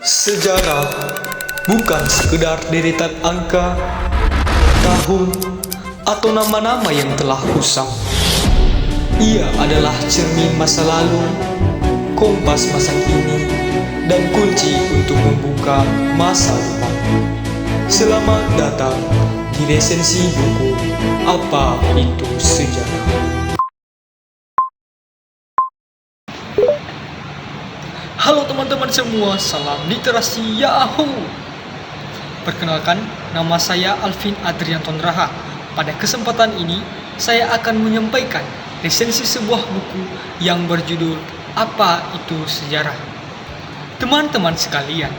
Sejarah bukan sekedar deretan angka, tahun, atau nama-nama yang telah usang. Ia adalah cermin masa lalu, kompas masa kini, dan kunci untuk membuka masa depan. Selamat datang di resensi buku Apa Itu Sejarah. Halo teman-teman semua, salam literasi Yahoo. Perkenalkan, nama saya Alvin Adrianton Raha. Pada kesempatan ini, saya akan menyampaikan resensi sebuah buku yang berjudul Apa Itu Sejarah. Teman-teman sekalian,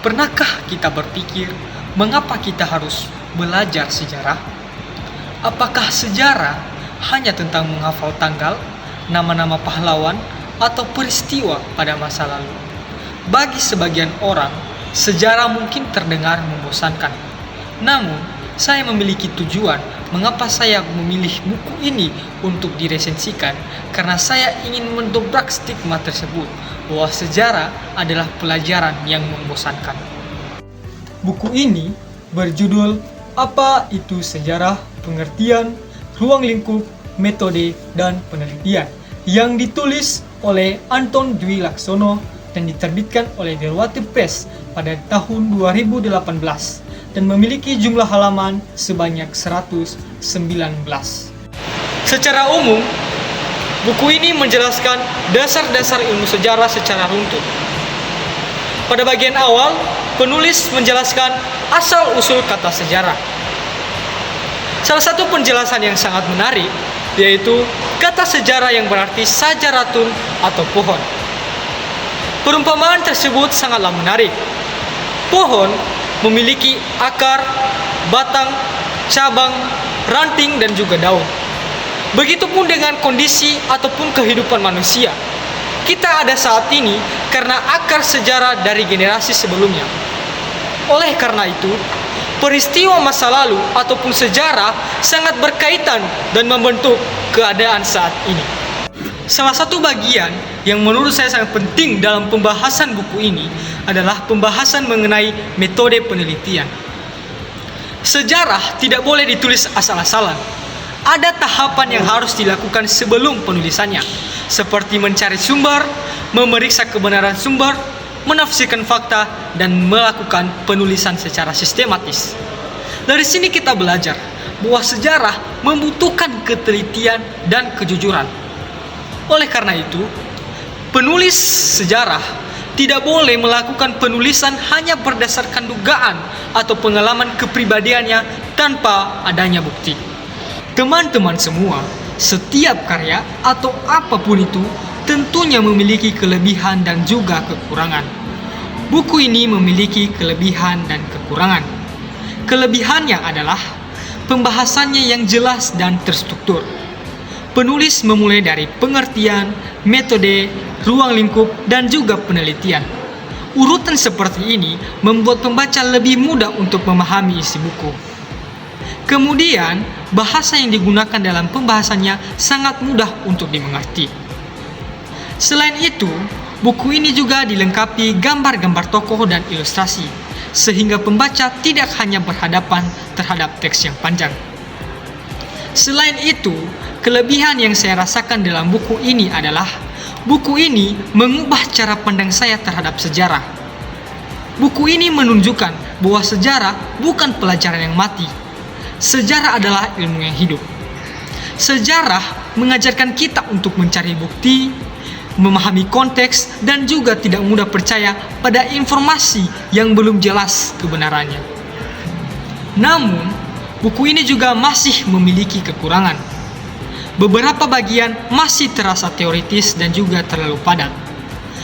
pernahkah kita berpikir mengapa kita harus belajar sejarah? Apakah sejarah hanya tentang menghafal tanggal, nama-nama pahlawan, atau peristiwa pada masa lalu? Bagi sebagian orang, sejarah mungkin terdengar membosankan. Namun, saya memiliki tujuan mengapa saya memilih buku ini untuk diresensikan, karena saya ingin mendobrak stigma tersebut bahwa sejarah adalah pelajaran yang membosankan. Buku ini berjudul Apa Itu Sejarah, Pengertian, Ruang Lingkup, Metode, dan Penelitian, yang ditulis oleh Anton Dwi Laksono dan diterbitkan oleh Derwati Press pada tahun 2018 dan memiliki jumlah halaman sebanyak 119. Secara umum, buku ini menjelaskan dasar-dasar ilmu sejarah secara runtut. Pada bagian awal, penulis menjelaskan asal-usul kata sejarah. Salah satu penjelasan yang sangat menarik yaitu kata sejarah yang berarti sajaratun atau pohon. Perumpamaan tersebut sangatlah menarik. Pohon memiliki akar, batang, cabang, ranting, dan juga daun. Begitupun dengan kondisi ataupun kehidupan manusia. Kita ada saat ini karena akar sejarah dari generasi sebelumnya. Oleh karena itu, peristiwa masa lalu ataupun sejarah sangat berkaitan dan membentuk keadaan saat ini. Salah satu bagian yang menurut saya sangat penting dalam pembahasan buku ini adalah pembahasan mengenai metode penelitian. Sejarah tidak boleh ditulis asal-asalan. Ada tahapan yang harus dilakukan sebelum penulisannya, seperti mencari sumber, memeriksa kebenaran sumber, menafsirkan fakta, dan melakukan penulisan secara sistematis. Dari sini kita belajar bahwa sejarah membutuhkan ketelitian dan kejujuran. Oleh karena itu, penulis sejarah tidak boleh melakukan penulisan hanya berdasarkan dugaan atau pengalaman kepribadiannya tanpa adanya bukti. Teman-teman semua, setiap karya atau apapun itu tentunya memiliki kelebihan dan juga kekurangan. Buku ini memiliki kelebihan dan kekurangan. Kelebihannya adalah pembahasannya yang jelas dan terstruktur. Penulis memulai dari pengertian, metode, ruang lingkup, dan juga penelitian. Urutan seperti ini membuat pembaca lebih mudah untuk memahami isi buku. Kemudian, bahasa yang digunakan dalam pembahasannya sangat mudah untuk dimengerti. Selain itu, buku ini juga dilengkapi gambar-gambar tokoh dan ilustrasi, sehingga pembaca tidak hanya berhadapan terhadap teks yang panjang. Selain itu, kelebihan yang saya rasakan dalam buku ini adalah buku ini mengubah cara pandang saya terhadap sejarah. Buku ini menunjukkan bahwa sejarah bukan pelajaran yang mati. Sejarah adalah ilmu yang hidup. Sejarah mengajarkan kita untuk mencari bukti, memahami konteks, dan juga tidak mudah percaya pada informasi yang belum jelas kebenarannya. Namun, buku ini juga masih memiliki kekurangan. Beberapa bagian masih terasa teoritis dan juga terlalu padat,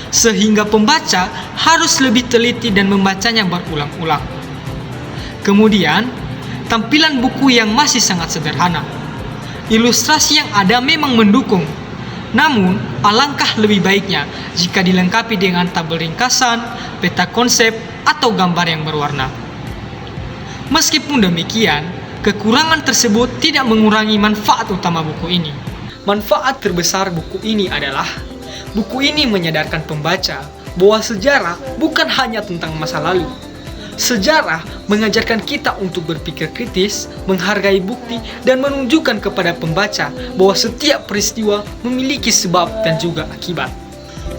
sehingga pembaca harus lebih teliti dan membacanya berulang-ulang. Kemudian, tampilan buku yang masih sangat sederhana. Ilustrasi yang ada memang mendukung, namun alangkah lebih baiknya jika dilengkapi dengan tabel ringkasan, peta konsep, atau gambar yang berwarna. Meskipun demikian, kekurangan tersebut tidak mengurangi manfaat utama buku ini. Manfaat terbesar buku ini adalah buku ini menyadarkan pembaca bahwa sejarah bukan hanya tentang masa lalu. Sejarah mengajarkan kita untuk berpikir kritis, menghargai bukti, dan menunjukkan kepada pembaca bahwa setiap peristiwa memiliki sebab dan juga akibat.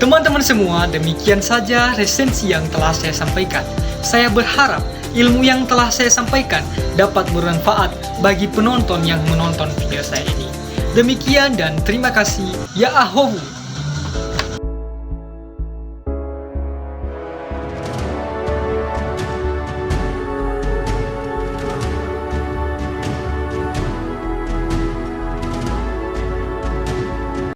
Teman-teman semua, demikian saja resensi yang telah saya sampaikan. Saya berharap ilmu yang telah saya sampaikan dapat bermanfaat bagi penonton yang menonton video saya ini. Demikian dan terima kasih. Ya ahohu.